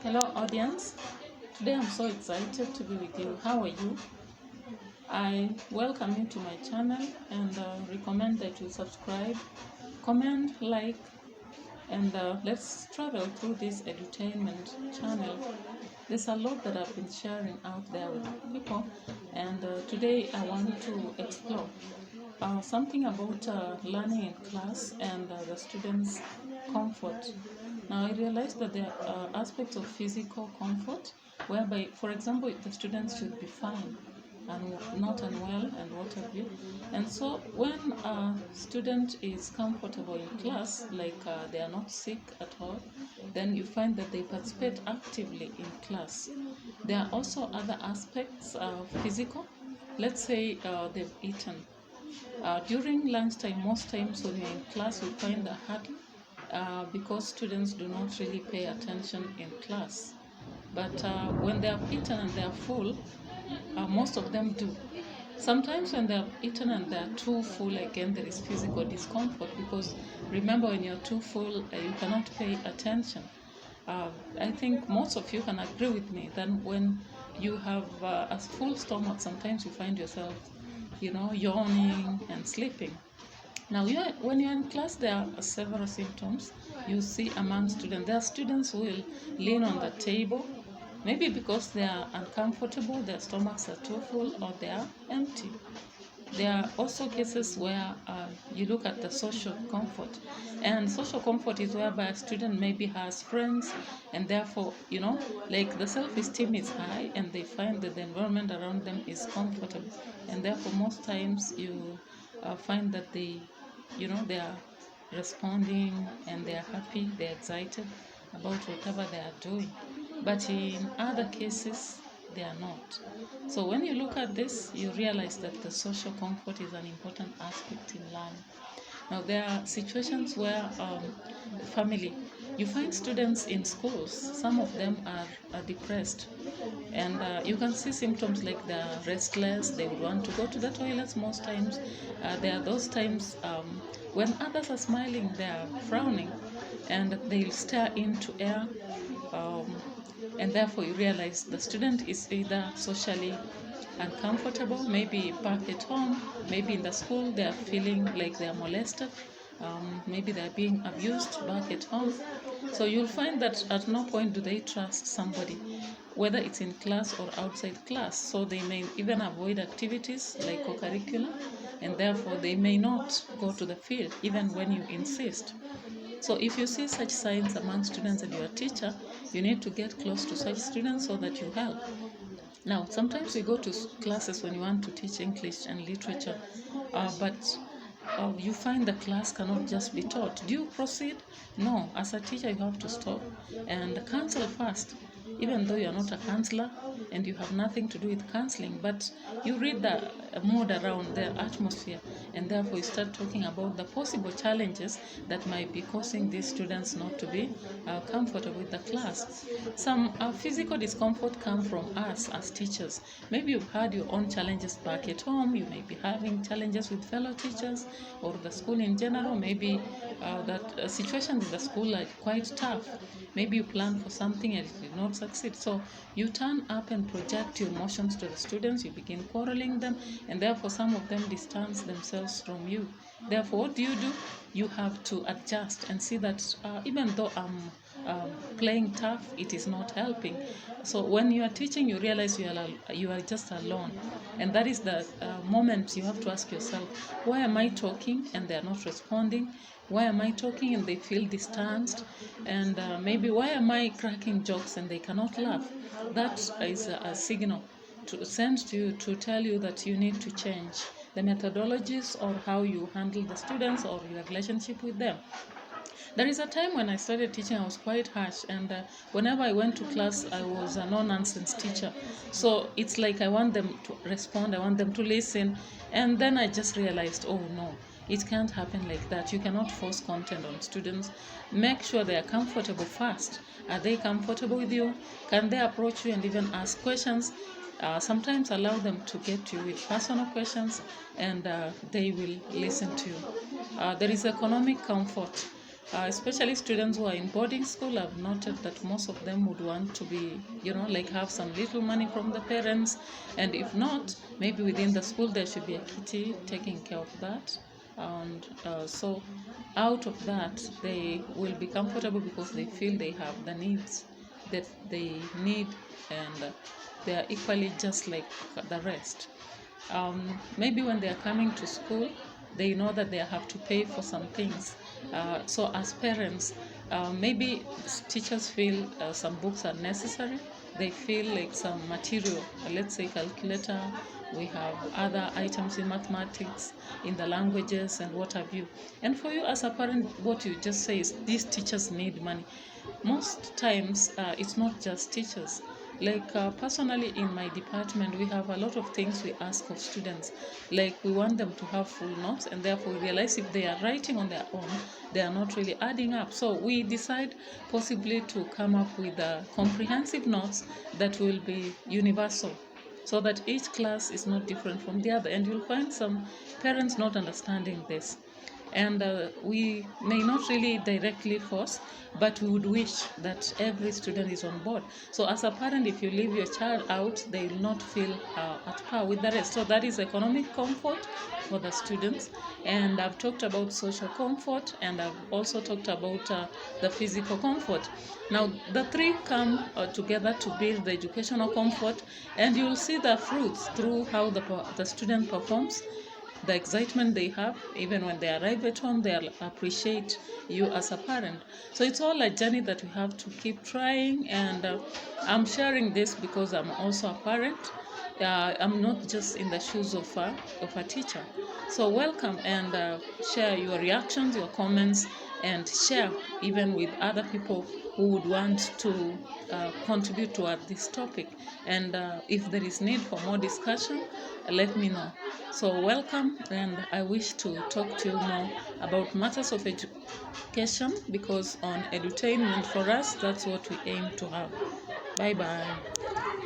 Hello audience, today I'm so excited to be with you. How are you? I welcome you to my channel and recommend that you subscribe, comment, like, and let's travel through this edutainment channel. There's a lot that I've been sharing out there with people, and today I want to explore something about learning in class and the students' comfort. Now, I realized that there are aspects of physical comfort whereby, for example, the students should be fine and not unwell and what have you. And so, when a student is comfortable in class, like they are not sick at all, then you find that they participate actively in class. There are also other aspects of physical. Let's say they've eaten. During lunchtime, most times when you're in class, you find the huddle because students do not really pay attention in class. But when they have eaten and they are full, most of them do. Sometimes when they have eaten and they are too full, again, there is physical discomfort because remember, when you're too full, you cannot pay attention. I think most of you can agree with me that when you have a full stomach, sometimes you find yourself, yawning and sleeping. Now, when you're in class, there are several symptoms you see among students. There are students who will lean on the table, maybe because they are uncomfortable, their stomachs are too full, or they are empty. There are also cases where you look at the social comfort, and social comfort is whereby a student maybe has friends, and therefore, like the self-esteem is high, and they find that the environment around them is comfortable, and therefore, most times you find that they are responding and they are happy, they are excited about whatever they are doing. But in other cases, they are not. So when you look at this, you realize that the social comfort is an important aspect in learning. Now, there are situations where family, you find students in schools, some of them are depressed, and you can see symptoms like they're restless, they would want to go to the toilets most times. There are those times when others are smiling, they are frowning, and they'll stare into air. Um, and therefore, you realize the student is either socially uncomfortable, maybe back at home, maybe in the school they are feeling like they are molested, maybe they are being abused back at home. So you'll find that at no point do they trust somebody, whether it's in class or outside class. So they may even avoid activities like co-curricular, and therefore they may not go to the field even when you insist. So if you see such signs among students and you're a teacher, you need to get close to such students so that you help. Now, sometimes we go to classes when you want to teach English and literature, but you find the class cannot just be taught. Do you proceed? No. As a teacher, you have to stop and counsel first, even though you're not a counselor and you have nothing to do with counseling, but you read the mood around, the atmosphere, and therefore you start talking about the possible challenges that might be causing these students not to be comfortable with the class. Some physical discomfort come from us as teachers. Maybe you've had your own challenges back at home. You may be having challenges with fellow teachers or the school in general. Maybe that situations in the school are quite tough. Maybe you planned for something and it did not succeed. So you turn up and project your emotions to the students. You begin quarreling them, and therefore some of them distance themselves from you. Therefore, what do? You have to adjust and see that even though I'm playing tough, it is not helping. So when you are teaching, you realize you are just alone, and that is the moment you have to ask yourself, why am I talking and they are not responding? Why am I talking and they feel distanced? And maybe why am I cracking jokes and they cannot laugh? That is a signal to send to you to tell you that you need to change the methodologies or how you handle the students or your relationship with them. There is a time when I started teaching, I was quite harsh, and whenever I went to class, I was a no-nonsense teacher. So it's like I want them to respond, I want them to listen, and then I just realized, oh no, it can't happen like that. You cannot force content on students. Make sure they are comfortable first. Are they comfortable with you? Can they approach you and even ask questions? Sometimes allow them to get to you with personal questions, and they will listen to you. There is economic comfort. especially students who are in boarding school. I've noted that most of them would want to be, like have some little money from the parents, and if not, maybe within the school there should be a kitty taking care of that. And so out of that, they will be comfortable because they feel they have the needs that they need, and they are equally just like the rest. Maybe when they are coming to school, they know that they have to pay for some things. So as parents, maybe teachers feel some books are necessary. They feel like some material, let's say calculator, we have other items in mathematics, in the languages, and what have you. And for you as a parent, what you just say is these teachers need money. Most times, it's not just teachers. Like personally in my department, we have a lot of things we ask of students. Like we want them to have full notes, and therefore we realize if they are writing on their own, they are not really adding up. So we decide possibly to come up with comprehensive notes that will be universal, so that each class is not different from the other. And you'll find some parents not understanding this. And we may not really directly force, but we would wish that every student is on board. So as a parent, if you leave your child out, they will not feel at par with the rest. So that is economic comfort for the students. And I've talked about social comfort, and I've also talked about the physical comfort. Now the three come together to build the educational comfort, and you'll see the fruits through how the student performs, the excitement they have. Even when they arrive at home, they'll appreciate you as a parent. So it's all a journey that we have to keep trying. And I'm sharing this because I'm also a parent. I'm not just in the shoes of a teacher. So welcome, and share your reactions, your comments, and share even with other people who would want to contribute toward this topic. And if there is need for more discussion, let me know. So welcome, and I wish to talk to you more about matters of education, because on edutainment for us, that's what we aim to have. Bye bye.